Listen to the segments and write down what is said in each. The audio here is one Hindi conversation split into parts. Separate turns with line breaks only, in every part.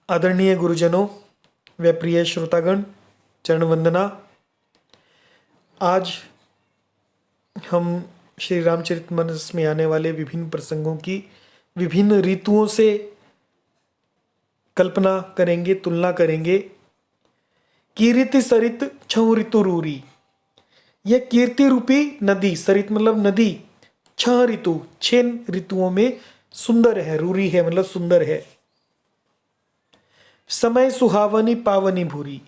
आदरणीय गुरुजनों व प्रिय श्रोतागण, चरण वंदना। आज हम श्री रामचरितमानस में आने वाले विभिन्न प्रसंगों की विभिन्न ऋतुओं से कल्पना करेंगे, तुलना करेंगे। कीर्ति सरित छऊ ऋतु रूरी, यह कीर्ति रूपी नदी, सरित मतलब नदी, छह ऋतु, 6 ऋतुओं में सुंदर है। रूरी है मतलब सुंदर है। समय सुहावनी पावनी भूरी,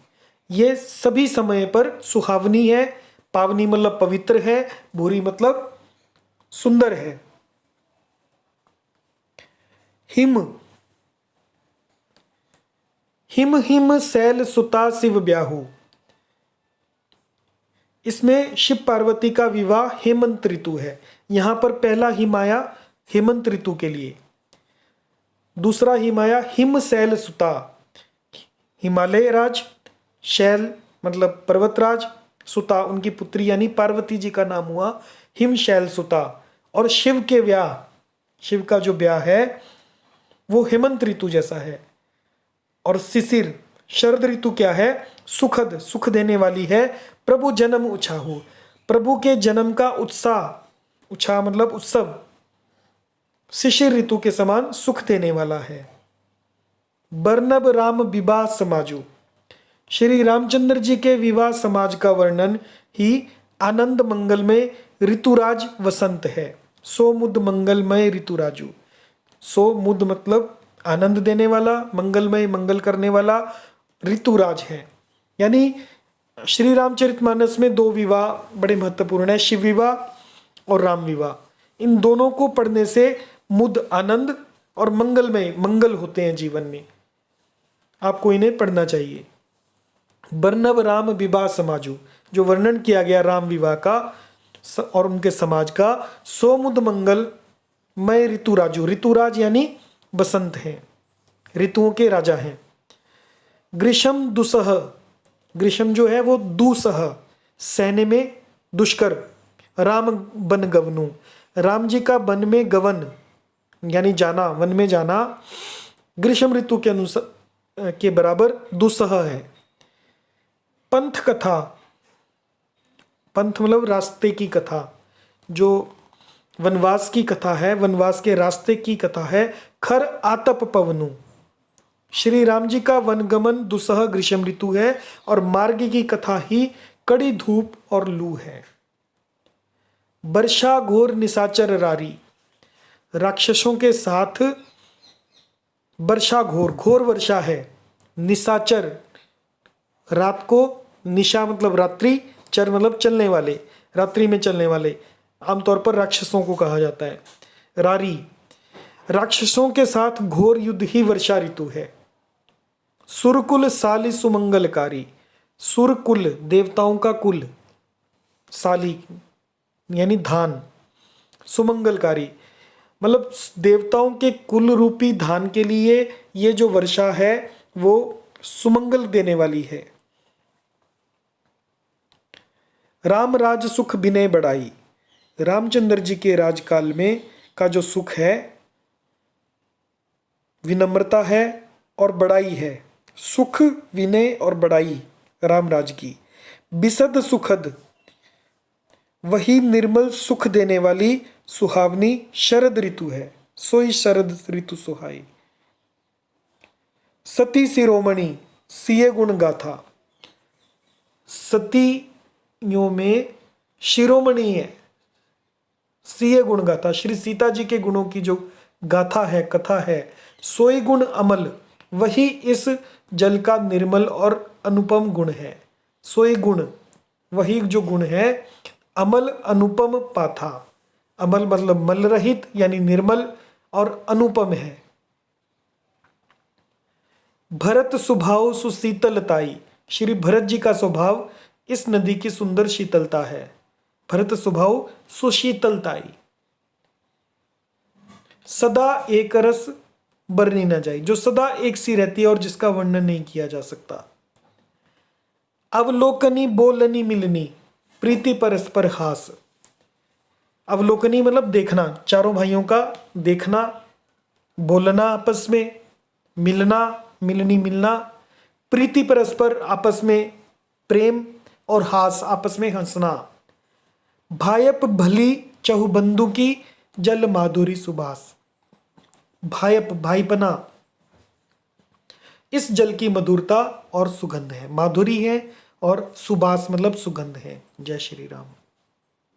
ये सभी समय पर सुहावनी है। पावनी मतलब पवित्र है, भूरी मतलब सुंदर है। हिम हिम हिम शैल सुता शिव ब्याहु, इसमें शिव पार्वती का विवाह हेमंत ऋतु है। यहां पर पहला हिम आया हेमंत ऋतु के लिए, दूसरा हिम आया हिम शैल सुता, हिमालय राज, शैल मतलब पर्वतराज, सुता उनकी पुत्री यानी पार्वती जी का नाम हुआ हिम शैल सुता। और शिव के ब्याह, शिव का जो ब्याह है वो हेमंत ऋतु जैसा है। और शिशिर शरद ऋतु क्या है? सुखद, सुख देने वाली है। प्रभु जन्म उछाहु, प्रभु के जन्म का उत्साह, उत्साह मतलब उत्सव, शिशिर ऋतु के समान सुख देने वाला है। बर्नब राम विवाह समाजु, श्री रामचंद्र जी के विवाह समाज का वर्णन ही आनंद मंगलमय ऋतुराज वसंत है। सो मुद मंगलमय ऋतुराजु, सो मुद मतलब आनंद देने वाला, मंगलमय मंगल करने वाला ऋतुराज है। यानी श्री रामचरितमानस में 2 विवाह बड़े महत्वपूर्ण है, शिव विवाह और राम विवाह। इन दोनों को पढ़ने से मुद आनंद और मंगलमय मंगल होते हैं जीवन में। आपको इन्हें पढ़ना चाहिए। बर्नब राम विवाह समाजु, जो वर्णन किया गया राम विवाह का और उनके समाज का, सोमुद मंगल मय ऋतुराजु, ऋतुराज यानी बसंत हैं, ऋतुओं के राजा हैं। ग्रीष्म दुसह, ग्रीष्म जो है वो दुसह, सहने में दुष्कर। राम बन गवनु, राम जी का वन में गवन यानी जाना, वन में जाना ग्रीष्म ऋतु के अनुसार के बराबर दुसह है। पंथ कथा, पंथ मतलब रास्ते की कथा, जो वनवास की कथा है, वनवास के रास्ते की कथा है। खर आतप पवनु, श्री राम जी का वनगमन दुसह ग्रीष्म ऋतु है और मार्ग की कथा ही कड़ी धूप और लू है। वर्षा घोर निशाचर रारी, राक्षसों के साथ वर्षा घोर, घोर वर्षा है। निशाचर रात को, निशा मतलब रात्रि, चर मतलब चलने वाले, रात्रि में चलने वाले, आमतौर पर राक्षसों को कहा जाता है। रारी, राक्षसों के साथ घोर युद्ध ही वर्षा ऋतु है। सुरकुल साली सुमंगलकारी, सुरकुल देवताओं का कुल, साली यानी धान, सुमंगलकारी मतलब देवताओं के कुल रूपी धान के लिए ये जो वर्षा है वो सुमंगल देने वाली है। राम राज सुख विनय बढ़ाई, रामचंद्र जी के राजकाल में का जो सुख है विनम्रता है और बड़ाई है। सुख, विनय और बड़ाई राम राज की। बिसद सुखद, वही निर्मल सुख देने वाली सुहावनी शरद ऋतु है, सोई शरद ऋतु सुहाई। सती शिरोमणि सिय गुण गाथा, सतियों में शिरोमणि है, सिय गुण गाथा, श्री सीता जी के गुणों की जो गाथा है, कथा है। सोई गुण अमल, वही इस जल का निर्मल और अनुपम गुण है। सोई गुण, वही जो गुण है, अमल अनुपम पाथा, अमल मतलब मल रहित यानी निर्मल और अनुपम है। भरत स्वभाव सुशीतलताई, श्री भरत जी का स्वभाव इस नदी की सुंदर शीतलता है। भरत स्वभाव सुशीतलताई। सदा एक रस बरनी न जाए, जो सदा एक सी रहती है और जिसका वर्णन नहीं किया जा सकता। अवलोकनी बोलनी मिलनी, प्रीति परस्पर हास, अवलोकनी मतलब देखना, चारों भाइयों का देखना, बोलना आपस में, मिलना मिलनी मिलना, प्रीति परस्पर आपस में प्रेम, और हास आपस में हंसना। भायप भली चहुबंधु की, जल माधुरी सुबास। भायप भाईपना, इस जल की मधुरता और सुगंध है, माधुरी है और सुबास मतलब सुगंध है। जय श्री राम।